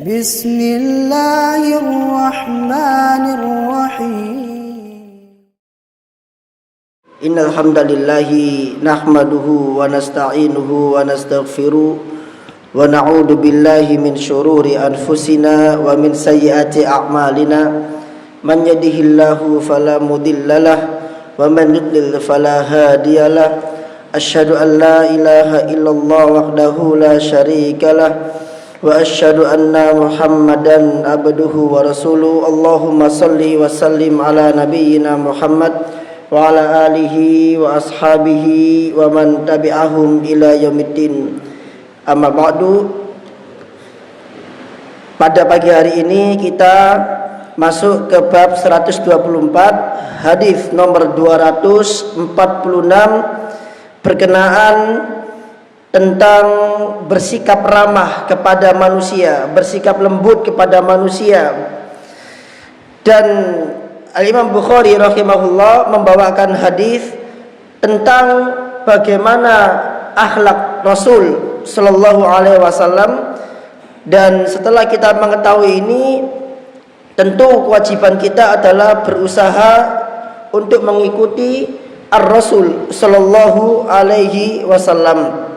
Bismillahirrahmanirrahim. Innal hamdalillahi nahmaduhu wa nasta'inuhu wa nastaghfiruh wa na'udzu billahi min syururi anfusina wa min sayyiati a'malina. Man yahdihillahu fala mudhillalah wa man yudlil fala hadiyalah. Asyhadu an la ilaha illallah wahdahu la syarikalah wa asyhadu anna Muhammadan abduhu wa rasuluh. Allahumma salli wa sallim ala nabiyyina Muhammad wa ala alihi wa ashabihi wa man tabi'ahum ila yaumiddin. Amma ba'du. Pada pagi hari ini kita masuk ke bab 124, hadis nomor 246, berkenaan tentang bersikap ramah kepada manusia, bersikap lembut kepada manusia. Dan Al-Imam Bukhari rahimahullah membawakan hadis tentang bagaimana akhlak Rasul sallallahu alaihi wasallam. Dan setelah kita mengetahui ini, tentu kewajiban kita adalah berusaha untuk mengikuti Ar-Rasul sallallahu alaihi wasallam.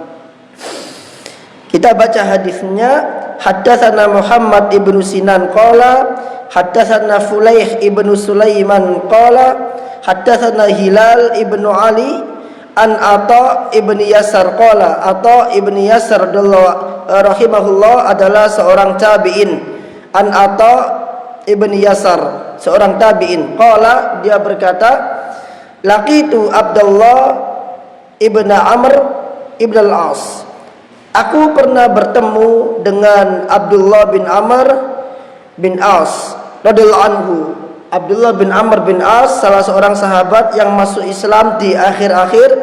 Kita baca hadisnya. Haddatsana Muhammad ibnu Sinan qala haddatsana Fulaih ibnu Sulaiman qala haddatsana Hilal ibnu Ali an Atha ibni Yasar qala. Atha ibni Yasar rahimahullah adalah seorang tabi'in. An Atha ibni Yasar, seorang tabi'in. Qala, dia berkata, laqitu Abdullah ibn Amr ibn al-As. Aku pernah bertemu dengan Abdullah bin Amr bin As radhiyallahu anhu. Abdullah bin Amr bin As salah seorang sahabat yang masuk Islam di akhir-akhir,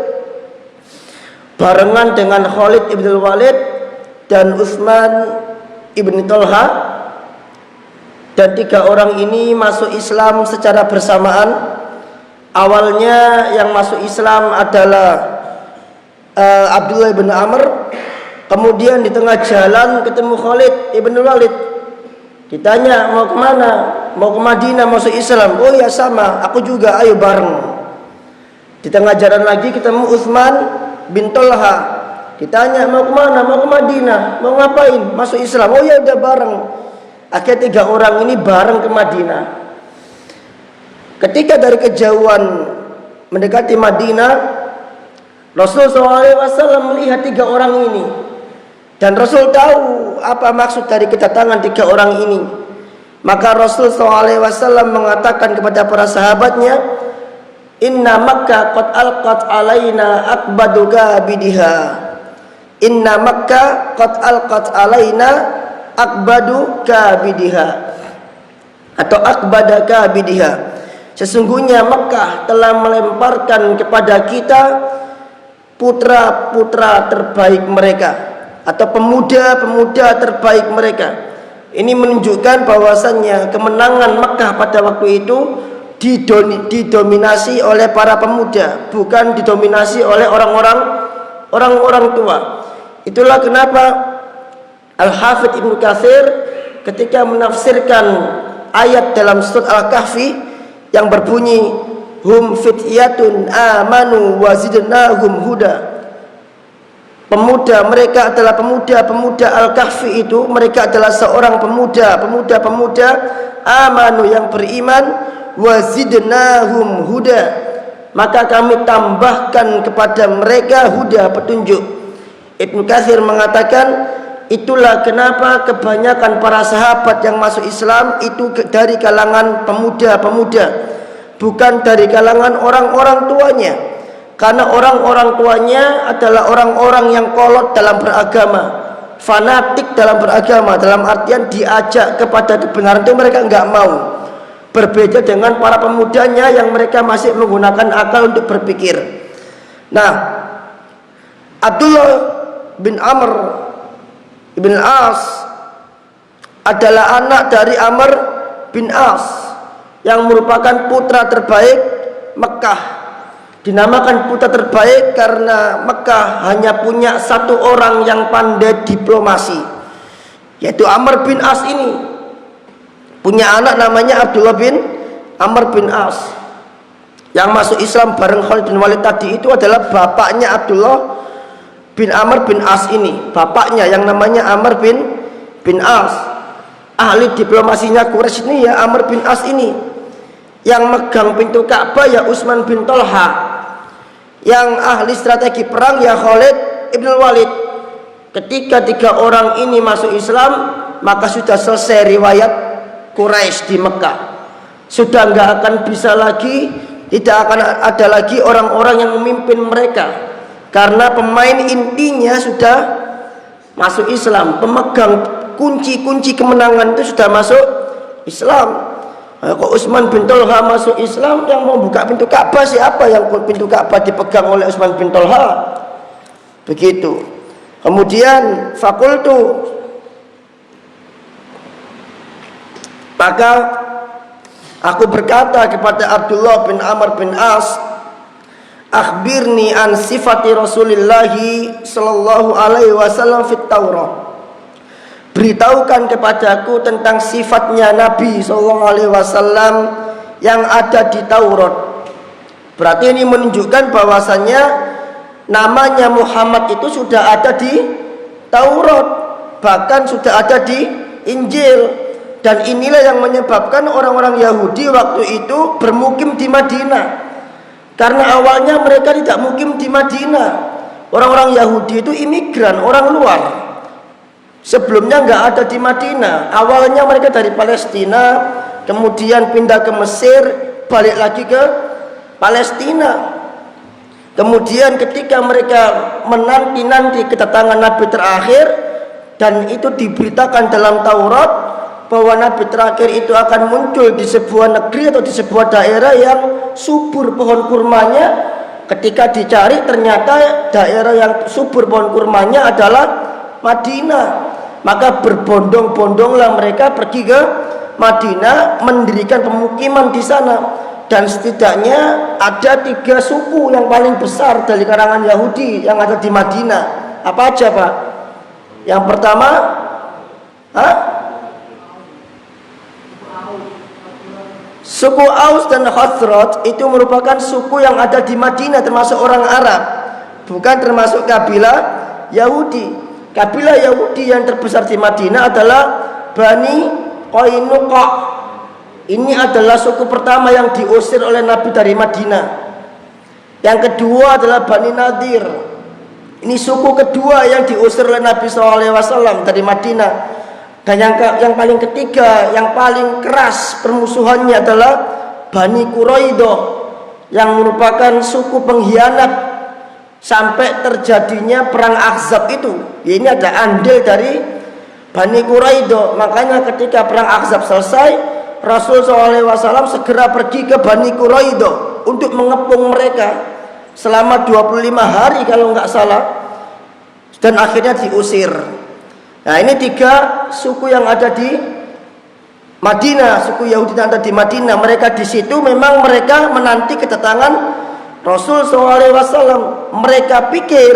barengan dengan Khalid ibn al-Walid dan Utsman ibn Talha. Dan tiga orang ini masuk Islam secara bersamaan. Awalnya yang masuk Islam adalah Abdullah bin Amr. Kemudian di tengah jalan ketemu Khalid ibn Walid. Ditanya, mau kemana? Mau ke Madinah, masuk Islam. Oh ya, sama, aku juga, ayo bareng. Di tengah jalan lagi ketemu Utsman bin Talha. Ditanya, mau kemana? Mau ke Madinah. Mau ngapain? Masuk Islam. Oh ya, udah bareng. Akhirnya tiga orang ini bareng ke Madinah. Ketika dari kejauhan mendekati Madinah, Rasulullah SAW melihat tiga orang ini. Dan Rasul tahu apa maksud dari kedatangan tiga orang ini. Maka Rasul SAW mengatakan kepada para sahabatnya, Inna Makkah qad alqat alaina akbaduka bidiha. Inna Makkah qad alqat alaina akbaduka bidiha, atau akbadaka bidiha. Sesungguhnya Makkah telah melemparkan kepada kita putra-putra terbaik mereka, atau pemuda-pemuda terbaik mereka. Ini menunjukkan bahwasannya kemenangan Makkah pada waktu itu didominasi oleh para pemuda, bukan didominasi oleh orang-orang tua. Itulah kenapa Al-Hafidz Ibnu Katsir ketika menafsirkan ayat dalam surat Al-Kahfi yang berbunyi hum fityatun amanu wa zidnahum huda. Pemuda, mereka adalah pemuda-pemuda Al-Kahfi itu, mereka adalah seorang pemuda amanu, yang beriman, wa zidnahum huda, maka kami tambahkan kepada mereka huda, petunjuk. Ibnu Katsir mengatakan, itulah kenapa kebanyakan para sahabat yang masuk Islam itu dari kalangan pemuda-pemuda, bukan dari kalangan orang-orang tuanya. Karena orang-orang tuanya adalah orang-orang yang kolot dalam beragama, fanatik dalam beragama, dalam artian diajak kepada kebenaran itu mereka enggak mau. Berbeda dengan para pemudanya yang mereka masih menggunakan akal untuk berpikir. Nah, Abdullah bin Amr ibn As adalah anak dari Amr bin As yang merupakan putra terbaik Mekah. dinamakan putra terbaik karena Mekah hanya punya satu orang yang pandai diplomasi, yaitu Amr bin As. Ini punya anak namanya Abdullah bin Amr bin As. Yang masuk Islam bareng Khalid bin Walid tadi itu adalah bapaknya Abdullah bin Amr bin As ini, bapaknya yang namanya Amr bin As. Ahli diplomasinya Quraisy ini ya Amr bin As ini. Yang megang pintu Ka'bah ya Utsman bin Thalha. Yang ahli strategi perang ya Khalid bin Walid. Ketika tiga orang ini masuk Islam, maka sudah selesai riwayat Quraisy di Mekah. Sudah nggak akan bisa lagi, tidak akan ada lagi orang-orang yang memimpin mereka, karena pemain intinya sudah masuk Islam. Pemegang kunci-kunci kemenangan itu sudah masuk Islam. Kok Utsman bin Thalha masuk Islam, yang mau buka pintu Ka'bah siapa? Yang pintu Ka'bah dipegang oleh Utsman bin Thalha. Begitu. Kemudian fakultu, maka aku berkata kepada Abdullah bin Amr bin As, akhbirni an sifati Rasulillahi sallallahu alaihi wasallam fit Taurat. Beritahukan kepadaku tentang sifatnya Nabi sallallahu alaihi wasallam yang ada di Taurat. Berarti ini menunjukkan bahwasannya namanya Muhammad itu sudah ada di Taurat, bahkan sudah ada di Injil. Dan inilah yang menyebabkan orang-orang Yahudi waktu itu bermukim di Madinah. Karena awalnya mereka tidak mukim di Madinah. Orang-orang Yahudi itu imigran, orang luar. Sebelumnya nggak ada di Madinah. Awalnya mereka dari Palestina, kemudian pindah ke Mesir, balik lagi ke Palestina. Kemudian ketika mereka menanti-nanti kedatangan Nabi terakhir, dan itu diberitakan dalam Taurat bahwa Nabi terakhir itu akan muncul di sebuah negeri atau di sebuah daerah yang subur pohon kurmanya. Ketika dicari ternyata daerah yang subur pohon kurmanya adalah Madinah. Maka berbondong-bondonglah mereka pergi ke Madinah, mendirikan pemukiman di sana. Dan setidaknya ada 3 suku yang paling besar dari kalangan Yahudi yang ada di Madinah. Apa aja Pak? Yang pertama, suku Aus dan Khazraj itu merupakan suku yang ada di Madinah, termasuk orang Arab, bukan termasuk kabilah Yahudi. Kabilah Yahudi yang terbesar di Madinah adalah Bani Qainuqa. Ini adalah suku pertama yang diusir oleh Nabi dari Madinah. Yang kedua adalah Bani Nadir. Ini suku kedua yang diusir oleh Nabi SAW dari Madinah. Dan yang paling ketiga, yang paling keras permusuhannya adalah Bani Quraidah, yang merupakan suku pengkhianat sampai terjadinya perang Ahzab itu. Ini ada andil dari Bani Quraidah. Makanya ketika perang Ahzab selesai, Rasul SAW segera pergi ke Bani Quraidah untuk mengepung mereka selama 25 hari kalau nggak salah, dan akhirnya diusir. Nah, ini 3 suku yang ada di Madinah, suku Yahudi yang ada di Madinah. Mereka di situ memang mereka menanti kedatangan Rasul SAW. Mereka pikir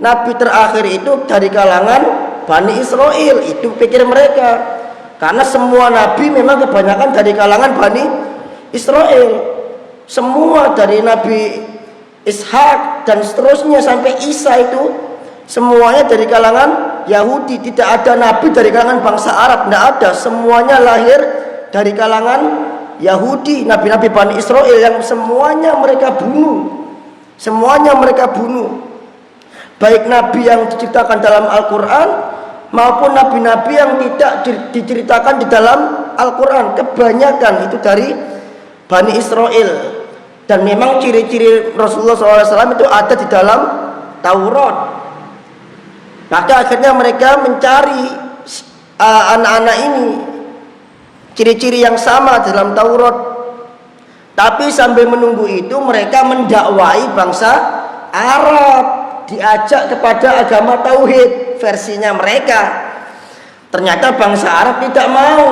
Nabi terakhir itu dari kalangan Bani Israel, itu pikir mereka. Karena semua Nabi memang kebanyakan dari kalangan Bani Israel. Semua dari Nabi Ishak dan seterusnya sampai Isa itu semuanya dari kalangan Yahudi. Tidak ada Nabi dari kalangan bangsa Arab, tidak ada. Semuanya lahir dari kalangan Yahudi, nabi-nabi Bani Israel yang semuanya mereka bunuh. Semuanya mereka bunuh. Baik nabi yang diceritakan dalam Al-Quran maupun nabi-nabi yang tidak diceritakan di dalam Al-Quran. Kebanyakan itu dari Bani Israel. Dan memang ciri-ciri Rasulullah SAW itu ada di dalam Taurat. Maka akhirnya mereka mencari anak-anak ini, ciri-ciri yang sama dalam Taurat. Tapi sambil menunggu itu mereka mendakwai bangsa Arab, diajak kepada agama tauhid versinya mereka. Ternyata bangsa Arab tidak mau.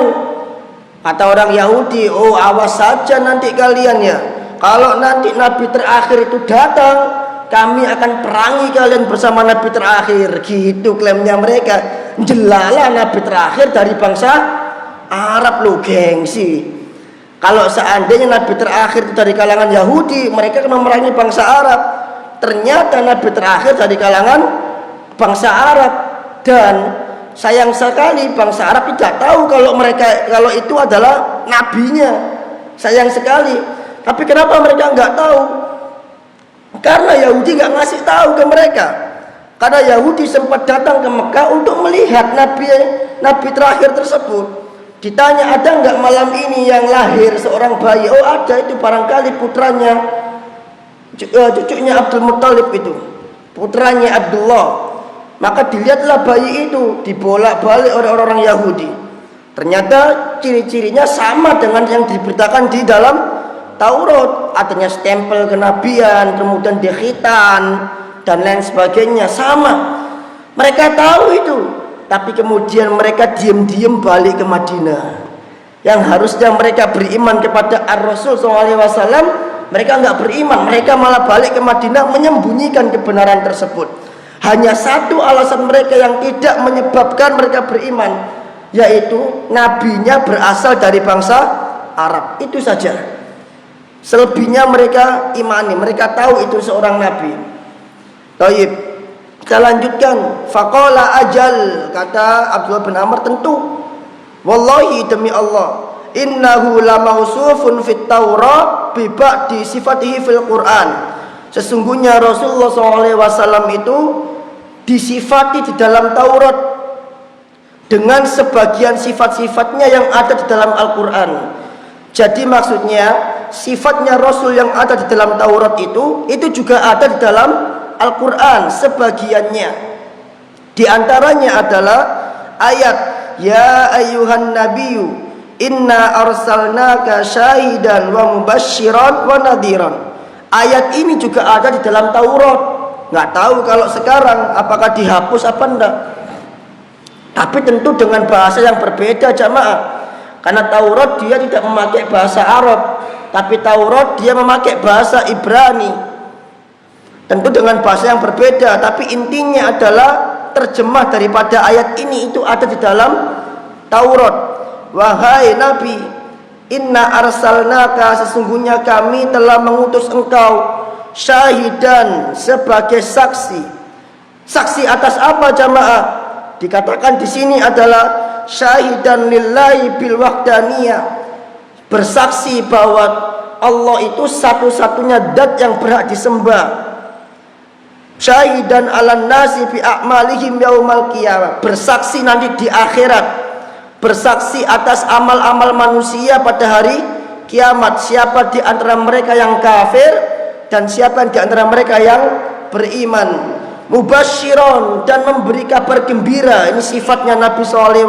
Kata orang Yahudi, oh awas saja nanti kalian ya, kalau nanti nabi terakhir itu datang, kami akan perangi kalian bersama nabi terakhir. Gitu klaimnya mereka. Jelala nabi terakhir dari bangsa Arab lo, gengsi. Kalau seandainya nabi terakhir itu dari kalangan Yahudi, mereka akan memerangi bangsa Arab. Ternyata nabi terakhir dari kalangan bangsa Arab, dan sayang sekali bangsa Arab tidak tahu kalau itu adalah nabinya. Sayang sekali. Tapi kenapa mereka nggak tahu? Karena Yahudi nggak ngasih tahu ke mereka. Karena Yahudi sempat datang ke Mekah untuk melihat nabi terakhir tersebut. Ditanya, ada nggak malam ini yang lahir seorang bayi? Oh ada, itu barangkali putranya, cucunya Abdul Muttalib, itu putranya Abdullah. Maka dilihatlah bayi itu, dibolak-balik oleh orang-orang Yahudi. Ternyata ciri-cirinya sama dengan yang diberitakan di dalam Taurat, adanya stempel kenabian, kemudian dikhitan dan lain sebagainya, sama. Mereka tahu itu, tapi kemudian mereka diam-diam balik ke Madinah. Yang harusnya mereka beriman kepada Ar-Rasul SAW, mereka nggak beriman, mereka malah balik ke Madinah menyembunyikan kebenaran tersebut. Hanya satu alasan mereka yang tidak menyebabkan mereka beriman, yaitu nabinya berasal dari bangsa Arab. Itu saja. Selebihnya mereka imani, mereka tahu itu seorang nabi. Taib. Kita lanjutkan. Faqala ajal, kata Abdullah bin Amr, tentu. Wallahi, demi Allah, innahu lamausufun fit Taurat bi ba'di sifatihi fil Quran. Sesungguhnya Rasulullah SAW itu disifati di dalam Taurat dengan sebagian sifat-sifatnya yang ada di dalam Al-Quran. Jadi maksudnya sifatnya Rasul yang ada di dalam Taurat itu juga ada di dalam Al-Quran sebagiannya. Di antaranya adalah ayat ya ayyuhan nabiyyu inna arsalnaka syahidan wa mubasysyiran wa nadhiran. Ayat ini juga ada di dalam Taurat. Nggak tahu kalau sekarang apakah dihapus apa enggak. Tapi tentu dengan bahasa yang berbeda, jamaah. Karena Taurat dia tidak memakai bahasa Arab, tapi Taurat dia memakai bahasa Ibrani. Tentu dengan bahasa yang berbeda, tapi intinya adalah terjemah daripada ayat ini itu ada di dalam Taurat. Wahai Nabi, inna arsalnaka, sesungguhnya kami telah mengutus engkau syahidan, sebagai saksi. Saksi atas apa, jamaah? Dikatakan di sini adalah syahidan lillahi bil wahdaniyah, bersaksi bahwa Allah itu satu-satunya zat yang berhak disembah. Syahidan 'alan nasi bi a'malihim yaumal qiyamah, bersaksi nanti di akhirat, bersaksi atas amal-amal manusia pada hari kiamat, siapa di antara mereka yang kafir dan siapa di antara mereka yang beriman. Mubasyiron, dan memberi kabar gembira. Ini sifatnya Nabi SAW,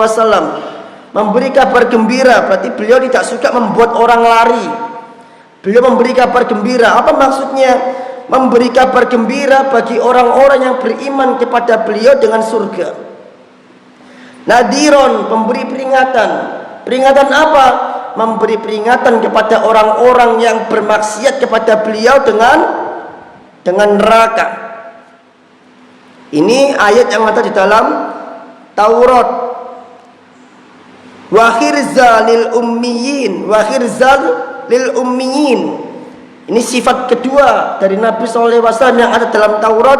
memberi kabar gembira. Berarti beliau tidak suka membuat orang lari. Beliau memberi kabar gembira. Apa maksudnya? Memberi kabar gembira bagi orang-orang yang beriman kepada beliau dengan surga. Nadhiron, pemberi peringatan. Peringatan apa? Memberi peringatan kepada orang-orang yang bermaksiat kepada beliau dengan neraka. Ini ayat yang ada di dalam Taurat. Wa khirzal lil ummiyin, wa khirzal lil ummiyin. Ini sifat kedua dari Nabi SAW yang ada dalam Taurat,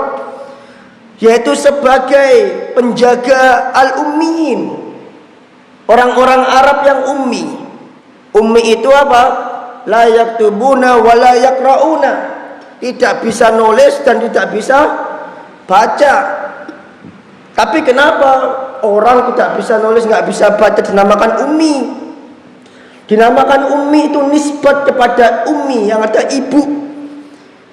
yaitu sebagai penjaga al-ummiyin, orang-orang Arab yang ummi. Ummi itu apa? La yaktubuna wa la yaqrauna, tidak bisa nulis dan tidak bisa baca. Tapi kenapa orang tidak bisa nulis, nggak bisa baca dinamakan ummi? Dinamakan ummi itu nisbat kepada ummi yang ada ibu.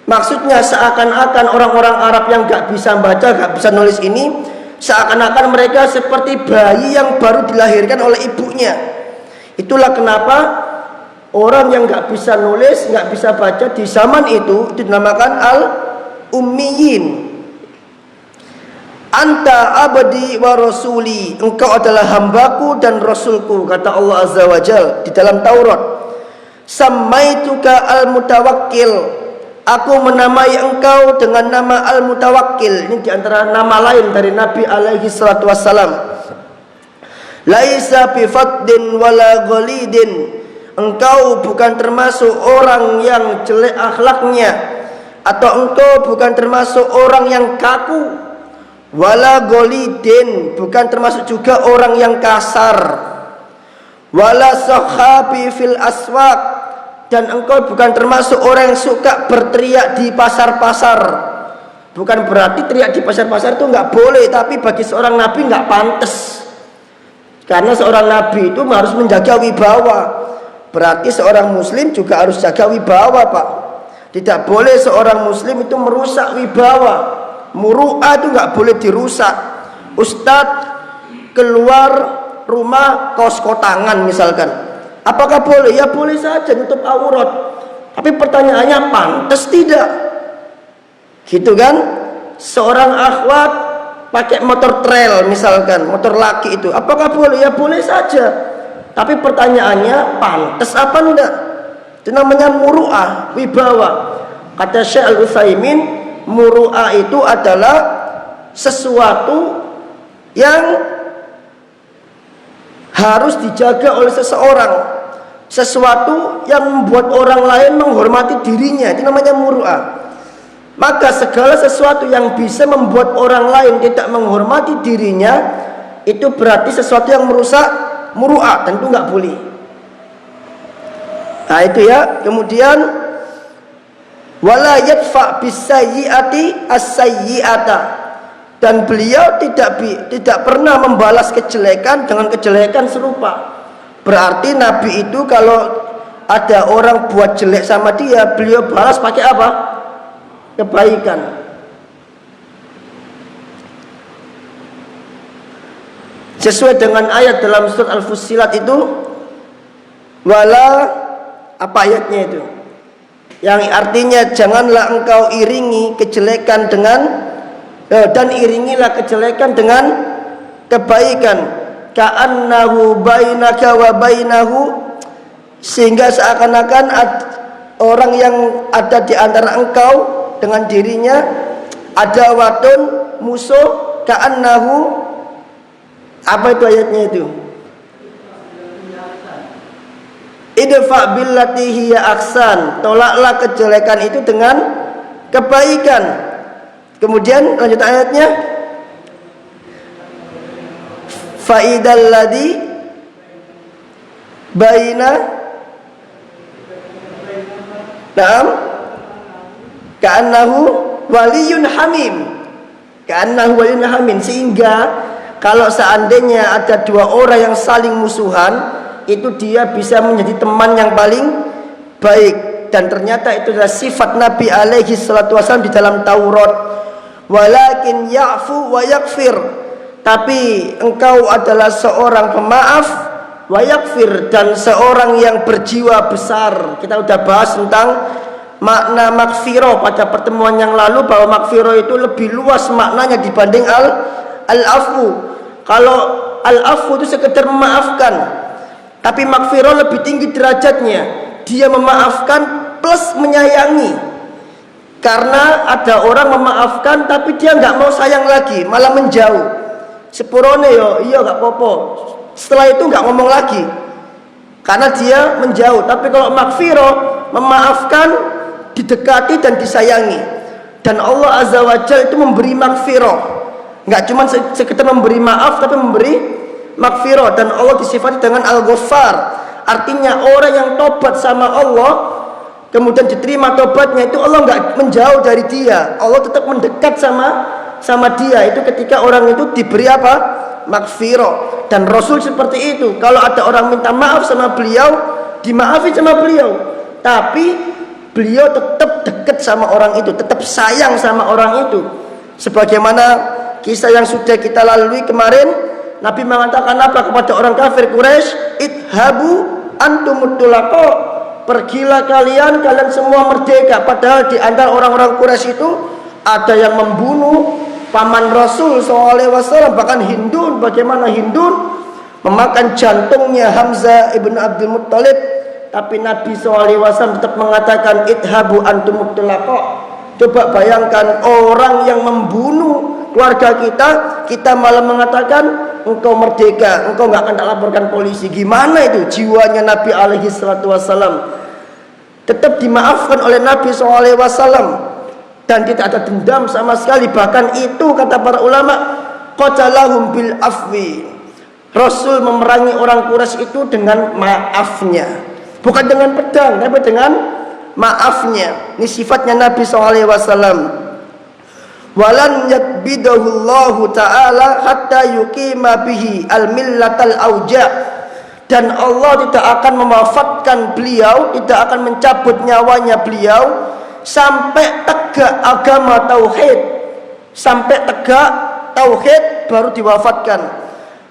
Maksudnya seakan-akan orang-orang Arab yang nggak bisa baca, nggak bisa nulis ini, seakan-akan mereka seperti bayi yang baru dilahirkan oleh ibunya. Itulah kenapa orang yang nggak bisa nulis, nggak bisa baca di zaman itu dinamakan al-ummiyin. Anta abdi wa rasuli, engkau adalah hambaku dan rasulku, kata Allah Azza wa Jal di dalam Taurat. Samaituka al-mutawakkil, aku menamai engkau dengan nama al-mutawakkil. Ini diantara nama lain dari Nabi alaihi salatu wassalam. Laisa bifaddin wala ghalidin, engkau bukan termasuk orang yang jelek akhlaknya, atau engkau bukan termasuk orang yang kaku, wala ghalidin, bukan termasuk juga orang yang kasar, wala sahabi fil aswaq, dan engkau bukan termasuk orang yang suka berteriak di pasar-pasar. Bukan berarti teriak di pasar-pasar itu nggak boleh, tapi bagi seorang nabi nggak pantas. Karena seorang nabi itu harus menjaga wibawa. Berarti seorang muslim juga harus jaga wibawa, Pak. Tidak boleh seorang muslim itu merusak wibawa. Muru'ah itu nggak boleh dirusak. Ustadz keluar rumah kaos kotangan misalkan, apakah boleh? Ya boleh saja, nutup aurat. Tapi pertanyaannya, pantas tidak? Gitu kan? Seorang akhwat pakai motor trail misalkan, motor laki itu, apakah boleh? Ya boleh saja. Tapi pertanyaannya, pantas apa enggak? Itu namanya muru'ah, wibawa. Kata Syekh Al-Utsaimin, muru'ah itu adalah sesuatu yang harus dijaga oleh seseorang, sesuatu yang membuat orang lain menghormati dirinya, itu namanya muru'ah. Maka segala sesuatu yang bisa membuat orang lain tidak menghormati dirinya, itu berarti sesuatu yang merusak muru'ah, tentu nggak boleh. Nah itu ya. Kemudian wala yadfa bisayyi'ati as-sayyi'ata, dan beliau tidak pernah membalas kejelekan dengan kejelekan serupa. Berarti Nabi itu kalau ada orang buat jelek sama dia, beliau balas pakai apa? Kebaikan. Sesuai dengan ayat dalam surat Al-Fussilat itu, wala apa ayatnya itu? Yang artinya janganlah engkau iringi kejelekan dengan dan iringilah kejelekan dengan kebaikan, ka'annahu bainaka wa bainahu, sehingga seakan-akan orang yang ada di antara engkau dengan dirinya ada watun musuh, ka'annahu apa itu ayatnya itu? Idfa billati hiya ahsan, tolaklah kejelekan itu dengan kebaikan. Kemudian lanjut ayatnya, fa'idal ladzi baina na'am ka'annahu waliyun hamim, ka'annahu waliyun hamim, sehingga kalau seandainya ada dua orang yang saling musuhan, itu dia bisa menjadi teman yang paling baik. Dan ternyata itu adalah sifat Nabi alaihi salatu wasallam di dalam Taurat. Walakin ya'fu wa yakfir, tapi engkau adalah seorang pemaaf, wa yakfir, dan seorang yang berjiwa besar. Kita sudah bahas tentang makna makfiro pada pertemuan yang lalu, bahwa makfiro itu lebih luas maknanya dibanding al-afu. Kalau al-afu itu sekedar memaafkan, tapi makfiro lebih tinggi derajatnya. Dia memaafkan plus menyayangi. Karena ada orang memaafkan tapi dia nggak mau sayang lagi, malah menjauh. Sepurone yo, iya nggak popo. Setelah itu nggak ngomong lagi, karena dia menjauh. Tapi kalau makfiro, memaafkan, didekati dan disayangi. Dan Allah Azza wa Jalla itu memberi makfiro, nggak cuma sekedar memberi maaf, tapi memberi makfiro. Dan Allah disifati dengan Al-Ghaffar, artinya orang yang tobat sama Allah, kemudian diterima tobatnya, itu Allah nggak menjauh dari dia, Allah tetap mendekat sama dia. Itu ketika orang itu diberi apa? Makfiro. Dan Rasul seperti itu, kalau ada orang minta maaf sama beliau, dimaafin sama beliau, tapi beliau tetap dekat sama orang itu, tetap sayang sama orang itu. Sebagaimana kisah yang sudah kita lalui kemarin, Nabi mengatakan apa kepada orang kafir Quraisy? Idhabu antumut tulaqa, pergilah kalian semua merdeka. Padahal di antara orang-orang Quraisy itu ada yang membunuh paman Rasul SAW, bahkan Hindun. Bagaimana Hindun memakan jantungnya Hamzah ibn Abdul Muttalib tapi Nabi SAW tetap mengatakan idhabu antum mutlaqo. Coba bayangkan orang yang membunuh keluarga kita, kita malah mengatakan engkau merdeka, engkau nggak akan tak laporkan polisi. Gimana itu jiwanya Nabi alaihi salatu wassalam? Tetap dimaafkan oleh Nabi SAW dan tidak ada dendam sama sekali. Bahkan itu kata para ulama, qatalahum bil afwi. Rasul memerangi orang Quraisy itu dengan maafnya, bukan dengan pedang, tapi dengan maafnya. Ini sifatnya Nabi SAW. Walan yakbidahu Allah Ta'ala hatta yuqima bihi al-millatal auja. Dan Allah tidak akan mewafatkan beliau, tidak akan mencabut nyawanya beliau sampai tegak agama tauhid. Sampai tegak tauhid baru diwafatkan.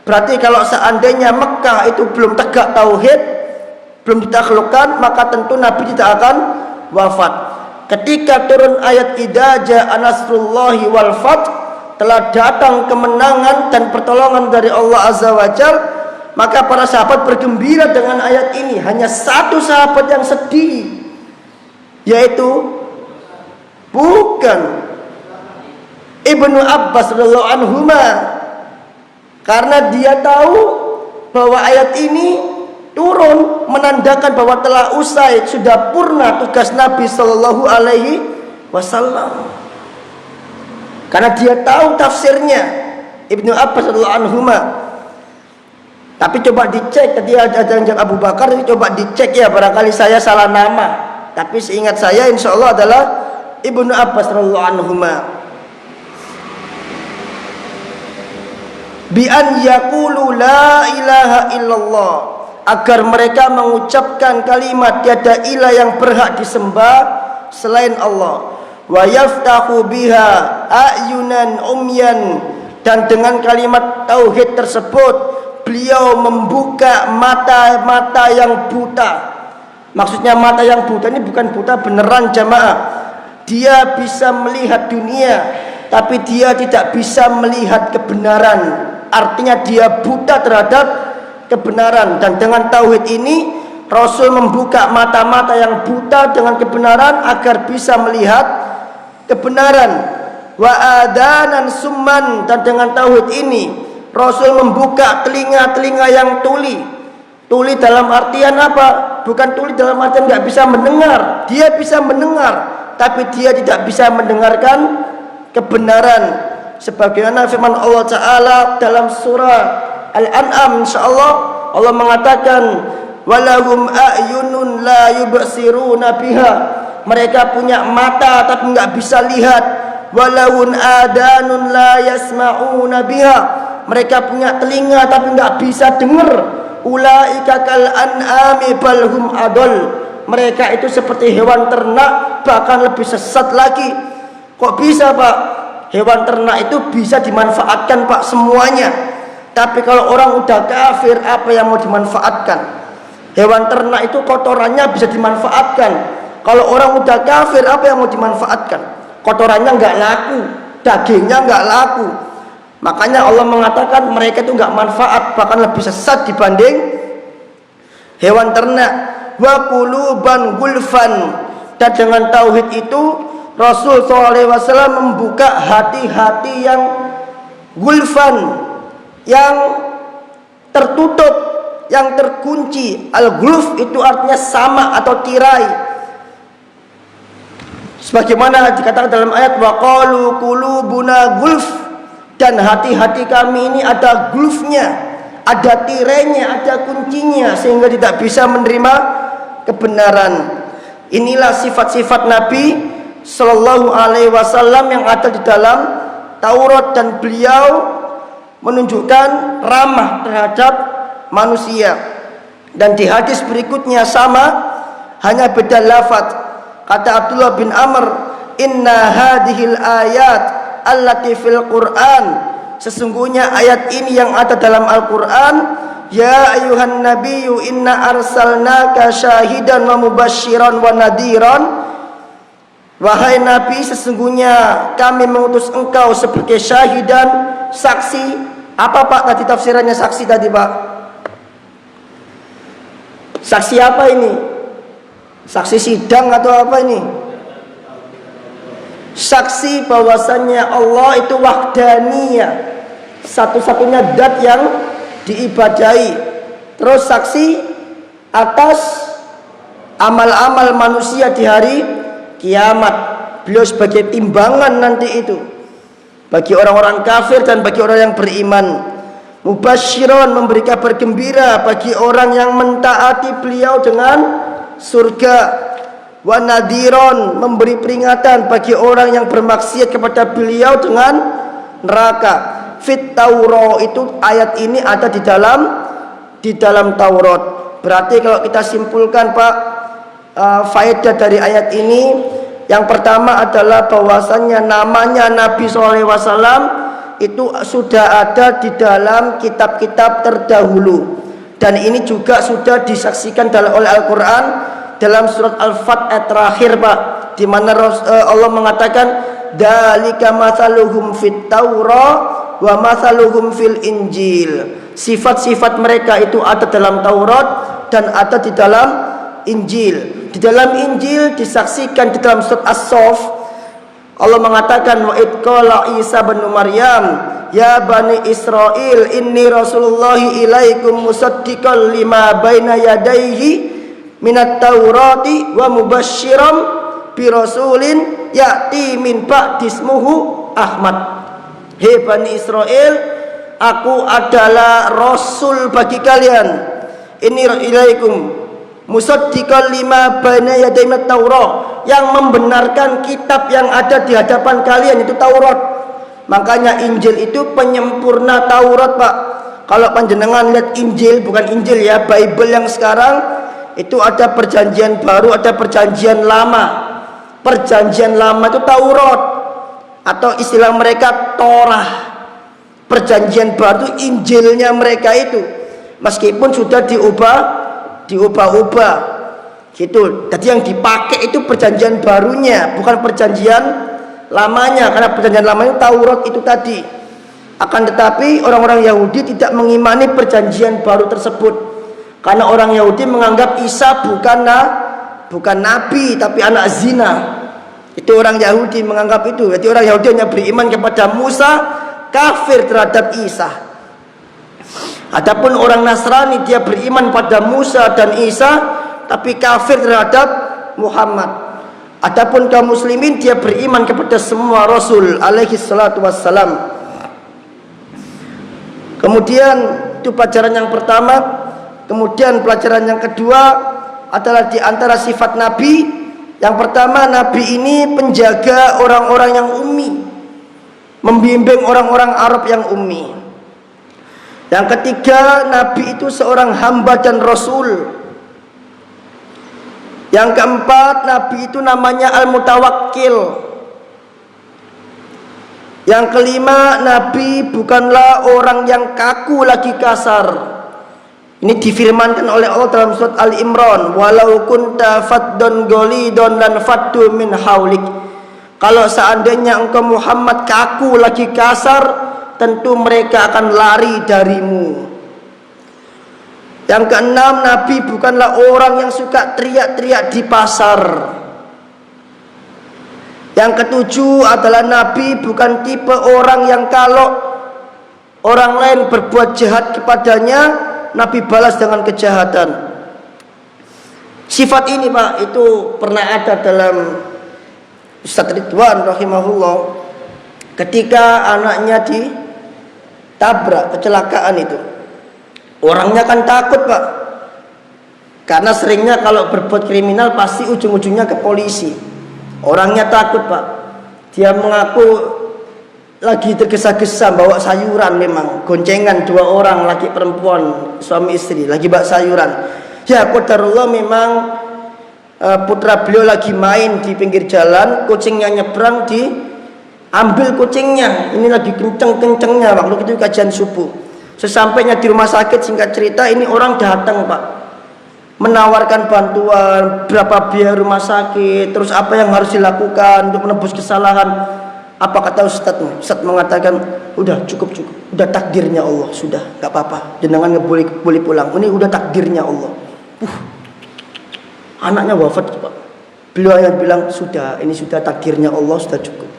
Berarti kalau seandainya Mekah itu belum tegak tauhid, belum ditaklukkan, maka tentu Nabi tidak akan wafat. Ketika turun ayat idza jaa nasrullahi wal fath, telah datang kemenangan dan pertolongan dari Allah Azza wa Jalla, maka para sahabat bergembira dengan ayat ini. Hanya satu sahabat yang sedih, yaitu bukan Ibnu Abbas radhiyallahu anhuma, karena dia tahu bahwa ayat ini turun menandakan bahwa telah usai, sudah purna tugas Nabi Shallallahu Alaihi Wasallam. Karena dia tahu tafsirnya Ibnu Abbas radhiyallahu anhuma. Tapi coba dicek, tadi ada yang Abu Bakar, ini coba dicek ya, barangkali saya salah nama. Tapi seingat saya insya Allah adalah Ibnu Abbas radhiyallahu anhuma. Bi an yaqulu la ilaha illallah, agar mereka mengucapkan kalimat tiada ilah yang berhak disembah selain Allah. Wa yaftahu biha ayunan umyan, dan dengan kalimat tauhid tersebut beliau membuka mata-mata yang buta. Maksudnya mata yang buta ini bukan buta beneran jamaah. Dia bisa melihat dunia, tapi dia tidak bisa melihat kebenaran. Artinya dia buta terhadap kebenaran. Dan dengan tauhid ini Rasul membuka mata-mata yang buta dengan kebenaran agar bisa melihat kebenaran. Wa adanan summan, dan dengan tauhid ini Rasul membuka telinga-telinga yang tuli. Tuli dalam artian apa? Bukan tuli dalam artian nggak bisa mendengar. Dia bisa mendengar, tapi dia tidak bisa mendengarkan kebenaran. Sebagaimana firman Allah Ta'ala dalam surah Al-An'am, insyaallah Allah mengatakan walahum a'yunun la yubsiruna biha, mereka punya mata tapi nggak bisa lihat. Walahun adanun la yasma'una biha, mereka punya telinga tapi nggak bisa dengar. Ulaika kal an'ami balhum adol, mereka itu seperti hewan ternak, bahkan lebih sesat lagi. Kok bisa Pak? Hewan ternak itu bisa dimanfaatkan Pak semuanya. Tapi kalau orang udah kafir, apa yang mau dimanfaatkan? Hewan ternak itu kotorannya bisa dimanfaatkan. Kalau orang udah kafir, apa yang mau dimanfaatkan? Kotorannya nggak laku, dagingnya nggak laku. Makanya Allah mengatakan mereka itu nggak manfaat, bahkan lebih sesat dibanding hewan ternak. Wa quluban gulfan, dan dengan tauhid itu Rasul SAW membuka hati-hati yang gulfan, yang tertutup, yang terkunci. Al-gulf itu artinya sama atau tirai. Sebagaimana dikatakan dalam ayat wa qalu qulubuna gulf, dan hati-hati kami ini ada gulfnya, ada tirainya, ada kuncinya, sehingga tidak bisa menerima kebenaran. Inilah sifat-sifat Nabi Sallallahu Alaihi Wasallam yang ada di dalam Taurat, dan beliau menunjukkan ramah terhadap manusia. Dan di hadis berikutnya sama, hanya beda lafaz. Kata Abdullah bin Amr, inna hadhil ayat allati fil Quran, sesungguhnya ayat ini yang ada dalam Al-Quran, ya ayuhan nabiyyu inna arsalnaka syahidan wa mubasyiran wa nadiran, wahai Nabi, sesungguhnya kami mengutus engkau sebagai syahidan, saksi. Apa Pak tadi tafsirannya saksi tadi Pak? Saksi apa ini? Saksi sidang atau apa ini? Saksi bahwasannya Allah itu wahdaniyah, satu-satunya zat yang diibadahi. Terus saksi atas amal-amal manusia di hari kiamat. Beliau sebagai timbangan nanti itu bagi orang-orang kafir dan bagi orang yang beriman. Mubasyiron, memberi kabar gembira bagi orang yang mentaati beliau dengan surga. Wa nadhiron, memberi peringatan bagi orang yang bermaksiat kepada beliau dengan neraka. Fit Taurat, itu ayat ini ada di dalam Taurat. Berarti kalau kita simpulkan Pak, faedah dari ayat ini, yang pertama adalah bahwasannya namanya Nabi SAW itu sudah ada di dalam kitab-kitab terdahulu, dan ini juga sudah disaksikan oleh Al-Quran dalam surat Al-Fat ayat terakhir Pak, di mana Allah mengatakan dzalika matsaluhum fit Taurah wa matsaluhum fil Injil. Sifat-sifat mereka itu ada dalam Taurat dan ada di dalam Injil. Di dalam Injil disaksikan di dalam surat As-Saff, Allah mengatakan wa id qala Isa bin Maryam ya bani Israil inni rasulullahi ilaikum musaddiqan lima baina yadayhi minat taurati wa mubasyiram bi rasulin ya'ti min ba'di ismuhu Ahmad. Hei Bani Israel, aku adalah rasul bagi kalian. Ini ilaikum musaddiqan lima baina yaday minat Taurat, yang membenarkan kitab yang ada di hadapan kalian, itu Taurat. Makanya Injil itu penyempurna Taurat Pak. Kalau panjenengan lihat Injil, bukan Injil ya, Bible yang sekarang itu ada perjanjian baru, ada perjanjian lama. Perjanjian lama itu Taurat, atau istilah mereka Torah. Perjanjian baru itu Injilnya mereka itu, meskipun sudah diubah-ubah gitu. Jadi yang dipakai itu perjanjian barunya, bukan perjanjian lamanya, karena perjanjian lamanya Taurat itu tadi. Akan tetapi orang-orang Yahudi tidak mengimani perjanjian baru tersebut, karena orang Yahudi menganggap Isa bukan nabi tapi anak zina. Itu orang Yahudi menganggap itu. Jadi orang Yahudi hanya beriman kepada Musa, kafir terhadap Isa. Adapun orang Nasrani, dia beriman pada Musa dan Isa tapi kafir terhadap Muhammad. Adapun kaum muslimin, dia beriman kepada semua rasul alaihi salatu wassalam. Kemudian itu pelajaran yang pertama. Kemudian pelajaran yang kedua adalah di antara sifat Nabi. Yang pertama, Nabi ini penjaga orang-orang yang ummi, membimbing orang-orang Arab yang ummi. Yang ketiga, Nabi itu seorang hamba dan Rasul. Yang keempat, Nabi itu namanya Al-Mutawakkil. Yang kelima, Nabi bukanlah orang yang kaku lagi kasar. Ini difirmankan oleh Allah dalam surat Ali Imran, walau kunta faddon golidon dan faddu min haulik. Kalau seandainya engkau Muhammad kaku lagi kasar, tentu mereka akan lari darimu. Yang keenam, Nabi bukanlah orang yang suka teriak-teriak di pasar. Yang ketujuh adalah Nabi bukan tipe orang yang kalau orang lain berbuat jahat kepadanya, Nabi balas dengan kejahatan. Sifat ini Pak, itu pernah ada dalam Ustaz Ridwan rahimahullah, ketika anaknya ditabrak, kecelakaan itu. Orangnya kan takut Pak, karena seringnya kalau berbuat kriminal pasti ujung-ujungnya ke polisi. Orangnya takut Pak. Dia mengaku lagi tergesa-gesa bawa sayuran, memang goncengan dua orang laki perempuan suami istri lagi bawa sayuran. Ya qadarullah, memang putra beliau lagi main di pinggir jalan, kucingnya nyebrang, diambil kucingnya. Ini lagi kenceng-kencengnya waktu itu kajian subuh. Sesampainya di rumah sakit, singkat cerita, ini orang datang Pak, menawarkan bantuan, berapa biaya rumah sakit, terus apa yang harus dilakukan untuk menebus kesalahan. Apa kata Ustaz? Ustaz mengatakan, udah cukup, udah takdirnya Allah, sudah nggak apa-apa, jenengan boleh pulang. Ini udah takdirnya Allah. Anaknya wafat, Pak. Beliau yang bilang, sudah, ini sudah takdirnya Allah, sudah cukup.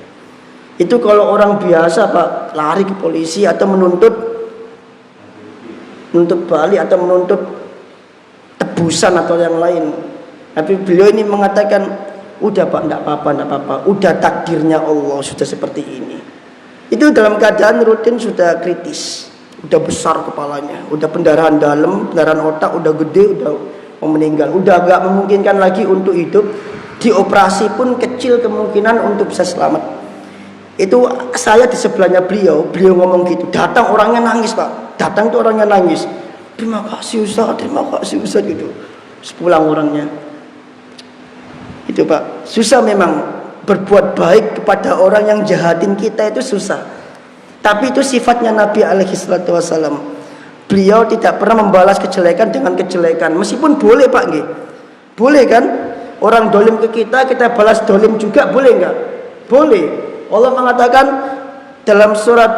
Itu kalau orang biasa, Pak, lari ke polisi atau menuntut balik atau menuntut tebusan atau yang lain. Tapi beliau ini mengatakan, udah Pak, enggak apa-apa, udah takdirnya Allah, sudah seperti ini. Itu dalam keadaan rutin sudah kritis, udah besar kepalanya, udah pendarahan dalam, pendarahan otak udah gede, udah mau meninggal, udah enggak memungkinkan lagi untuk hidup. Dioperasi pun kecil kemungkinan untuk bisa selamat. Itu saya di sebelahnya beliau ngomong gitu. Datang orangnya nangis, Pak. Datang tuh orangnya nangis. Terima kasih Ustaz gitu. Sepulang orangnya. Itu Pak, susah memang berbuat baik kepada orang yang jahatin kita, itu susah. Tapi itu sifatnya Nabi alaihi salatu wasallam. Beliau tidak pernah membalas kejelekan dengan kejelekan. Meskipun boleh Pak nggih. Boleh kan? Orang dolim ke kita, kita balas dolim juga, boleh enggak? Boleh. Allah mengatakan dalam surat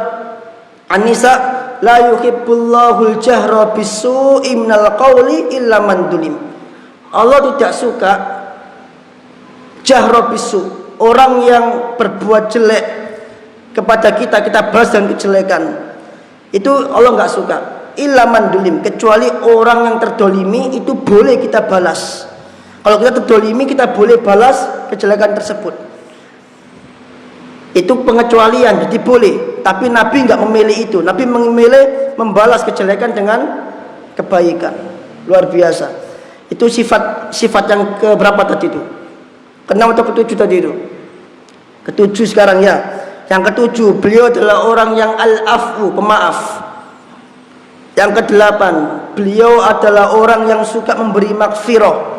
An-Nisa, la yuhibbullahul jahra bisu'i minal qawli illa man dulim. Allah tidak suka jahra bisu, orang yang berbuat jelek kepada kita balas dengan kejelekan. Itu Allah enggak suka. Illa man dulim, kecuali orang yang terdolimi itu boleh kita balas. Kalau kita terdolimi, kita boleh balas kejelekan tersebut. Itu pengecualian, jadi boleh. Tapi Nabi nggak memilih itu. Nabi memilih membalas kejelekan dengan kebaikan. Luar biasa. Itu sifat yang keberapa tadi itu? Keenam atau ketujuh tadi itu? Ketujuh sekarang ya. Yang ketujuh, beliau adalah orang yang al-afu, pemaaf. Yang kedelapan, beliau adalah orang yang suka memberi maghfirah.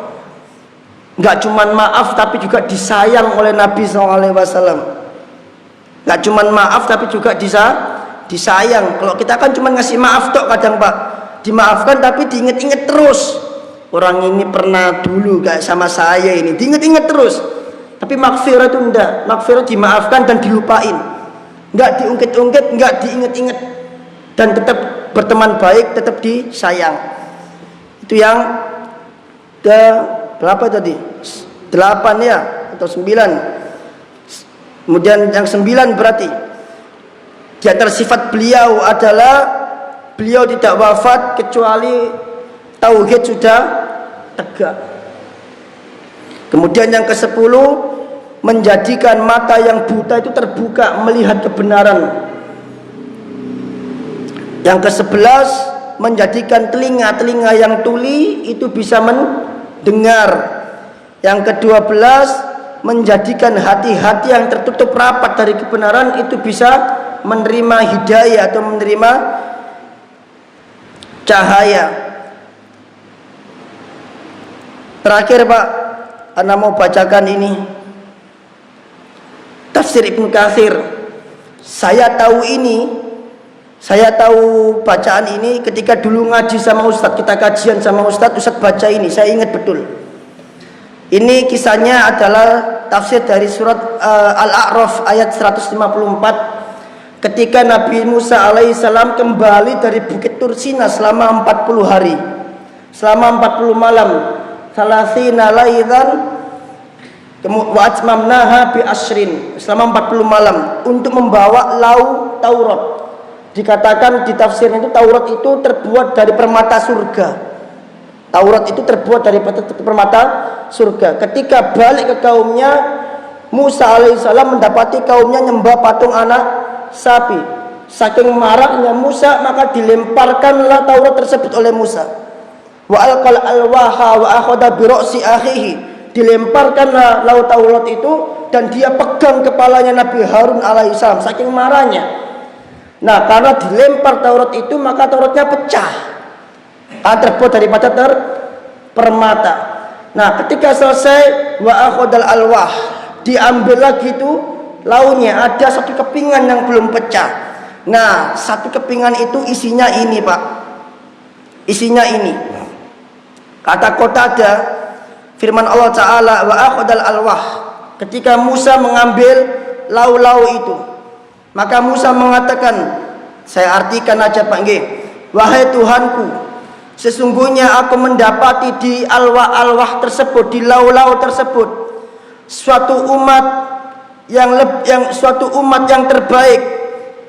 Enggak cuman maaf tapi juga disayang oleh Nabi SAW. Enggak cuman maaf tapi juga disayang. Kalau kita kan cuman ngasih maaf tok kadang Pak, dimaafkan tapi diinget-inget terus. Orang ini pernah dulu gak sama saya ini, diinget-inget terus. Tapi maghfirah itu enggak. Maghfirah dimaafkan dan dilupain. Enggak diungkit-ungkit, enggak diinget-inget. Dan tetap berteman baik, tetap disayang. Itu yang ke berapa tadi? 8 ya atau 9. Kemudian yang 9 berarti di antara sifat beliau adalah beliau tidak wafat kecuali tauhid sudah tegak. Kemudian yang ke-10, menjadikan mata yang buta itu terbuka melihat kebenaran. Yang ke-11, menjadikan telinga yang tuli itu bisa mendengar. Yang ke-12, menjadikan hati-hati yang tertutup rapat dari kebenaran itu bisa menerima hidayah atau menerima cahaya. Terakhir Pak, Anda mau bacakan ini tafsir Ibnu Katsir. Saya tahu bacaan ini ketika dulu ngaji sama Ustadz, kita kajian sama Ustadz baca ini, saya ingat betul. Ini kisahnya adalah tafsir dari surat Al-A'raf ayat 154, ketika Nabi Musa alaihissalam kembali dari Bukit Tursina selama 40 hari, selama 40 malam, salasina lailan wa atmamnaha bi asyrin, selama 40 malam untuk membawa lau Taurat. Dikatakan di tafsirnya itu Taurat itu terbuat dari permata surga. Taurat itu terbuat dari permata surga. Ketika balik ke kaumnya, Musa alaihissalam mendapati kaumnya nyembah patung anak sapi. Saking marahnya Musa, maka dilemparkanlah Taurat tersebut oleh Musa. Wa alqal alwaha wa akhadha bi ra'si akhihi. Dilemparkanlah lau Taurat itu dan dia pegang kepalanya Nabi Harun alaihissalam saking marahnya. Nah, karena dilempar Taurat itu maka Tauratnya pecah. Terbuat daripada permata. Nah, ketika selesai wa akhadal alwah, diambil lagi itu launya, ada satu kepingan yang belum pecah. Nah, satu kepingan itu isinya ini Pak, isinya ini. Kata Qatadah, firman Allah Ta'ala wa akhadal alwah, ketika Musa mengambil lau-lau itu, maka Musa mengatakan, saya artikan aja Pak nggih, wahai Tuhanku, Sesungguhnya aku mendapati di alwah-alwah tersebut, di lau-lau tersebut, suatu umat yang terbaik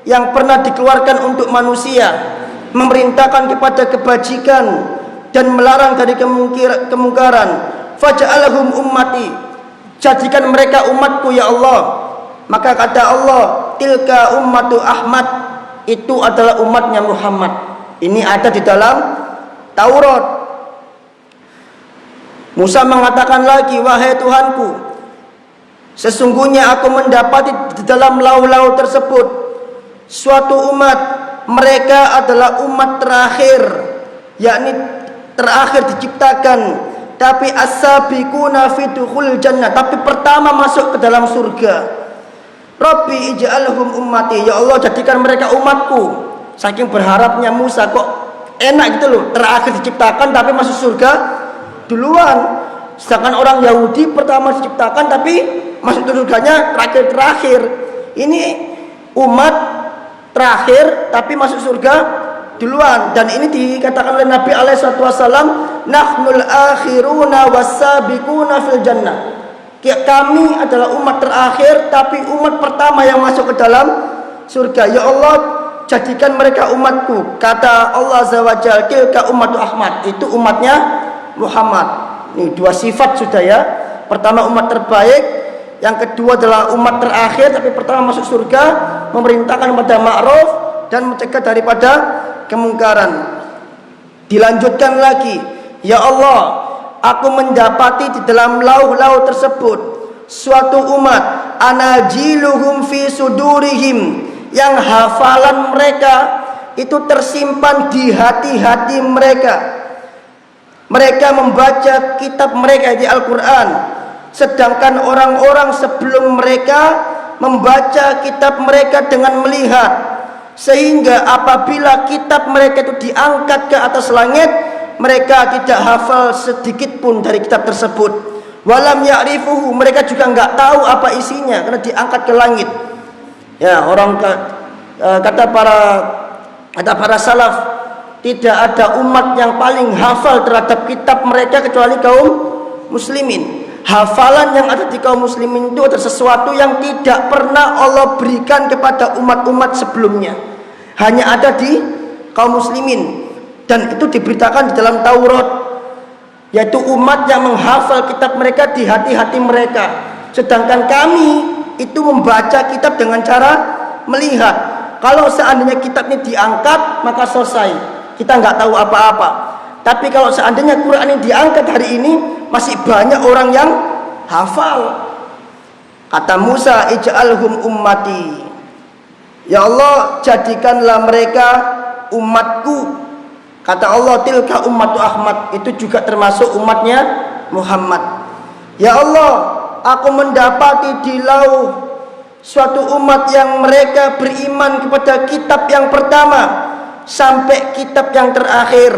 yang pernah dikeluarkan untuk manusia, memerintahkan kepada kebajikan dan melarang dari kemungkaran. Faja'alahum ummati, jadikan mereka umatku ya Allah. Maka kata Allah, tilka ummatu Ahmad, itu adalah umatnya Muhammad. Ini ada di dalam Taurat. Musa mengatakan lagi, wahai Tuhanku, sesungguhnya aku mendapati di dalam lau-lau tersebut suatu umat, mereka adalah umat terakhir, yakni terakhir diciptakan, tapi as-sabiquna fi dukhul jannah, tapi pertama masuk ke dalam surga. Rabbi ij'alhum ummati, ya Allah jadikan mereka umatku. Saking berharapnya Musa, kok enak gitu loh, terakhir diciptakan tapi masuk surga duluan. Sedangkan orang Yahudi pertama diciptakan tapi masuk surganya terakhir. Ini umat terakhir tapi masuk surga duluan. Dan ini dikatakan oleh Nabi SAW, nahnul akhiruna wassabiquna fil jannah. Kami adalah umat terakhir tapi umat pertama yang masuk ke dalam surga. Ya Allah jadikan mereka umatku. Kata Allah Azza wa Jalla, tilka ummatu Ahmad, itu umatnya Muhammad. Ini dua sifat sudah ya. Pertama umat terbaik, yang kedua adalah umat terakhir tapi pertama masuk surga, memerintahkan kepada ma'ruf dan mencegah daripada kemungkaran. Dilanjutkan lagi, ya Allah, aku mendapati di dalam lauh-lauh tersebut suatu umat, anajiluhum fi sudurihim, yang hafalan mereka itu tersimpan di hati-hati mereka. Mereka membaca kitab mereka di Al-Quran, sedangkan orang-orang sebelum mereka membaca kitab mereka dengan melihat, sehingga apabila kitab mereka itu diangkat ke atas langit, mereka tidak hafal sedikit pun dari kitab tersebut. Walam ya'rifuhu, mereka juga enggak tahu apa isinya karena diangkat ke langit. Ya, kata para salaf, tidak ada umat yang paling hafal terhadap kitab mereka kecuali kaum muslimin. Hafalan yang ada di kaum muslimin itu adalah sesuatu yang tidak pernah Allah berikan kepada umat-umat sebelumnya. Hanya ada di kaum muslimin. Dan itu diberitakan di dalam Taurat, yaitu umat yang menghafal kitab mereka di hati-hati mereka. Sedangkan kami itu membaca kitab dengan cara melihat. Kalau seandainya kitab ini diangkat, maka selesai, kita nggak tahu apa-apa. Tapi kalau seandainya Quran ini diangkat hari ini, masih banyak orang yang hafal. Kata Musa, ij'alhum ummati, ya Allah jadikanlah mereka umatku. Kata Allah, tilka ummatu Ahmad, itu juga termasuk umatnya Muhammad. Ya Allah, aku mendapati di lauh suatu umat yang mereka beriman kepada kitab yang pertama sampai kitab yang terakhir,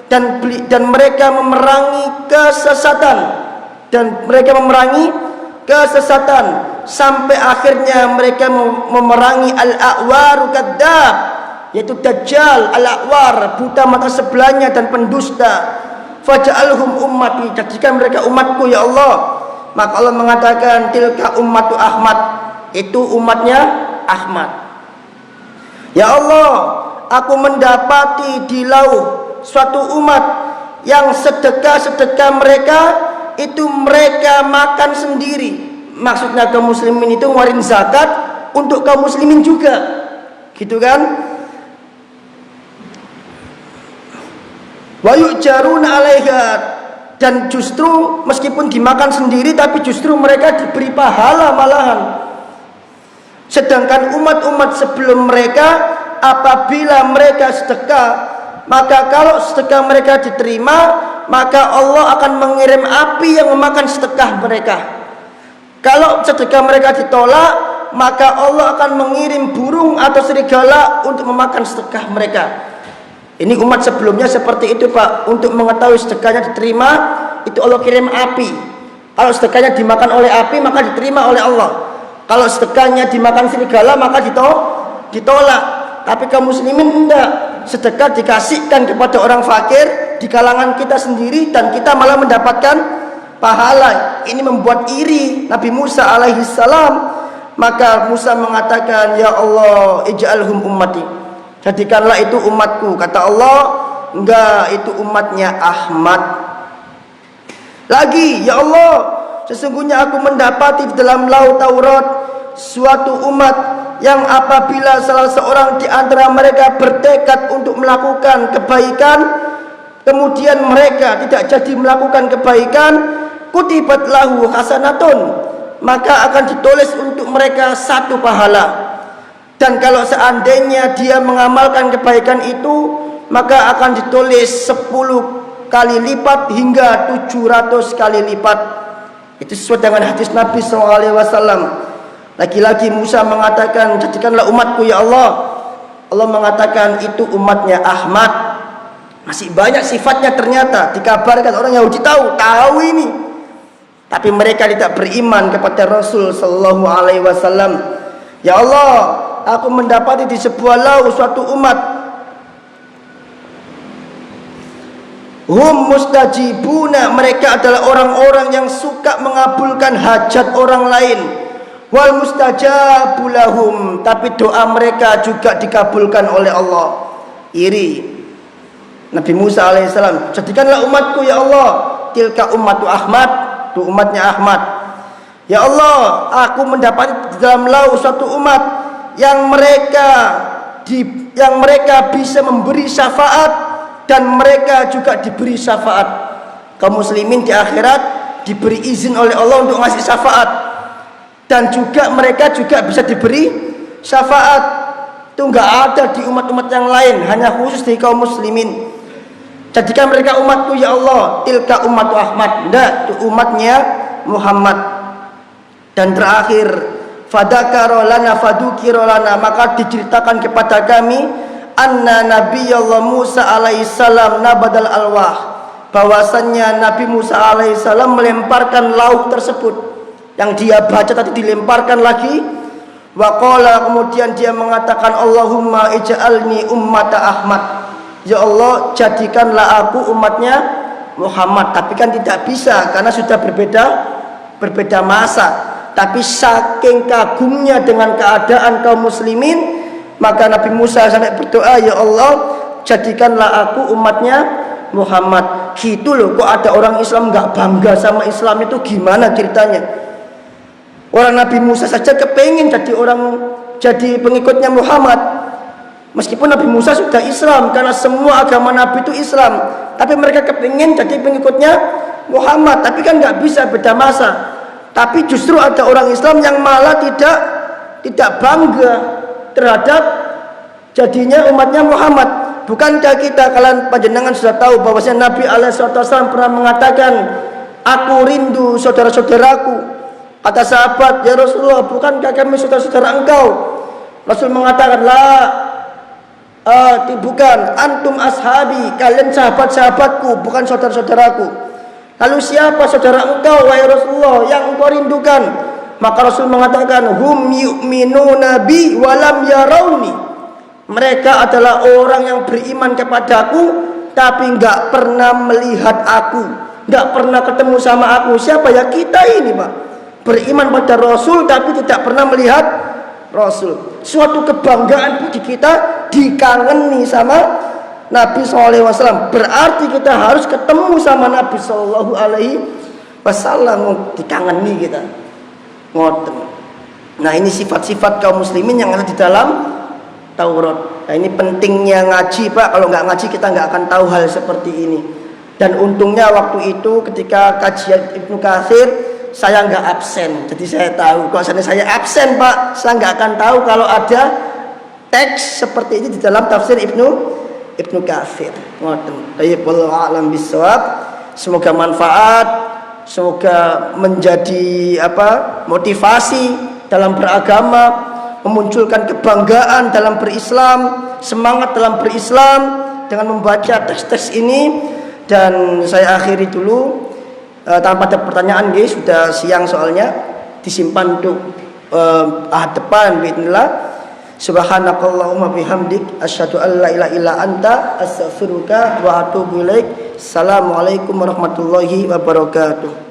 dan mereka memerangi kesesatan sampai akhirnya mereka memerangi al-a'waru kadzdzab, yaitu Dajjal, al-a'war, buta mata sebelahnya dan pendusta. Faja'alhum ummati, jadikan mereka umatku ya Allah. Maka Allah mengatakan, tilka ummatu Ahmad, itu umatnya Ahmad. Ya Allah, aku mendapati di lauh suatu umat yang sedekah-sedekah mereka itu mereka makan sendiri. Maksudnya kaum muslimin itu ngeluarin zakat untuk kaum muslimin juga, gitu kan? Wa yu'jaruna 'alaiha, dan justru meskipun dimakan sendiri tapi justru mereka diberi pahala malahan. Sedangkan umat-umat sebelum mereka apabila mereka sedekah, maka kalau sedekah mereka diterima, maka Allah akan mengirim api yang memakan sedekah mereka. Kalau sedekah mereka ditolak, maka Allah akan mengirim burung atau serigala untuk memakan sedekah mereka. Ini umat sebelumnya seperti itu Pak. Untuk mengetahui sedekahnya diterima, itu Allah kirim api. Kalau sedekahnya dimakan oleh api, maka diterima oleh Allah. Kalau sedekahnya dimakan serigala, maka ditolak. Tapi kaum muslimin enggak. Sedekah dikasihkan kepada orang fakir, di kalangan kita sendiri dan kita malah mendapatkan pahala. Ini membuat iri Nabi Musa alaihi salam. Maka Musa mengatakan, ya Allah, ij'alhum ummati, jadikanlah itu umatku. Kata Allah, enggak, itu umatnya Ahmad. Lagi, ya Allah, sesungguhnya aku mendapati di dalam lauh Taurat suatu umat yang apabila salah seorang di antara mereka bertekad untuk melakukan kebaikan, kemudian mereka tidak jadi melakukan kebaikan, kutibat lahu hasanatun, maka akan ditulis untuk mereka satu pahala. Dan kalau seandainya dia mengamalkan kebaikan itu, maka akan ditulis 10 kali lipat hingga 700 kali lipat. Itu sesuai dengan hadis Nabi SAW. Lagi-lagi Musa mengatakan, jadikanlah umatku ya Allah. Allah mengatakan itu umatnya Ahmad. Masih banyak sifatnya ternyata. Dikabarkan orang Yahudi tahu ini. Tapi mereka tidak beriman kepada Rasul sallallahu alaihi wasallam. Ya Allah, aku mendapati di sebuah lauh suatu umat, hum mustajibuna, mereka adalah orang-orang yang suka mengabulkan hajat orang lain. Wal mustajabulahum, tapi doa mereka juga dikabulkan oleh Allah. Iri Nabi Musa alaihissalam, jadikanlah umatku ya Allah. Tilka ummatu Ahmad, itu umatnya Ahmad. Ya Allah, aku mendapati di dalam lauh suatu umat yang mereka bisa memberi syafaat dan mereka juga diberi syafaat. Kaum muslimin di akhirat diberi izin oleh Allah untuk ngasih syafaat, dan juga mereka juga bisa diberi syafaat. Itu enggak ada di umat-umat yang lain, hanya khusus di kaum muslimin. Jadikan mereka umatku ya Allah. Tilka ummatu Ahmad, enggak, itu umatnya Muhammad. Dan terakhir, fadakara lana fadukira lana, maka diceritakan kepada kami anna nabiyallah Musa alaihissalam nabadal alwah, bahwasannya Nabi Musa alaihissalam melemparkan lauh tersebut. Yang dia baca tadi dilemparkan lagi. Waqala, kemudian dia mengatakan, Allahumma ij'alni ummata Ahmad, ya Allah, jadikanlah aku umatnya Muhammad. Tapi kan tidak bisa karena sudah berbeda masa. Tapi saking kagumnya dengan keadaan kaum muslimin, maka Nabi Musa sampai berdoa, ya Allah, jadikanlah aku umatnya Muhammad. Gitu loh, kok ada orang Islam nggak bangga sama Islam, itu gimana ceritanya? Orang Nabi Musa saja kepengen jadi pengikutnya Muhammad. Meskipun Nabi Musa sudah Islam, karena semua agama Nabi itu Islam, tapi mereka kepengen jadi pengikutnya Muhammad. Tapi kan nggak bisa, beda masa. Tapi justru ada orang Islam yang malah tidak bangga terhadap jadinya umatnya Muhammad. Bukankah kita, kalian panjenengan sudah tahu bahwasanya Nabi alaihissalam pernah mengatakan, aku rindu saudara-saudaraku. Kata sahabat, ya Rasulullah, bukankah kami saudara-saudara engkau? Rasul mengatakan, bukan, antum ashabi, kalian sahabat-sahabatku, bukan saudara-saudaraku. Lalu siapa saudara engkau, wahai Rasulullah, yang engkau rindukan? Maka Rasul mengatakan, hum yu'minuna bi walam yarawni, mereka adalah orang yang beriman kepadaku tapi enggak pernah melihat aku, enggak pernah ketemu sama aku. Siapa ya? Kita ini, Pak, beriman pada Rasul tapi tidak pernah melihat Rasul. Suatu kebanggaan bagi kita, dikangeni sama Nabi SAW. Berarti kita harus ketemu sama Nabi SAW, dikangeni kita. Ngoten. Nah, ini sifat-sifat kaum muslimin yang ada di dalam Taurat. Nah, ini pentingnya ngaji, Pak. Kalau nggak ngaji kita nggak akan tahu hal seperti ini. Dan untungnya waktu itu ketika kajian Ibnu Katsir, saya nggak absen, jadi saya tahu. Kalau saya absen, Pak, saya nggak akan tahu kalau ada teks seperti ini di dalam tafsir Ibnu Katsir. Wallahu a'lam bishawab. Semoga manfaat, semoga menjadi motivasi dalam beragama, memunculkan kebanggaan dalam berislam, semangat dalam berislam dengan membaca teks-teks ini. Dan saya akhiri dulu. Tanpa ada pertanyaan, guys, sudah siang soalnya, disimpan untuk ahad depan bismillah. Subhanakallahumma bihamdik asyhadu an la ilaha illa anta astaghfiruka wa atubu ilaik. Assalamualaikum warahmatullahi wabarakatuh.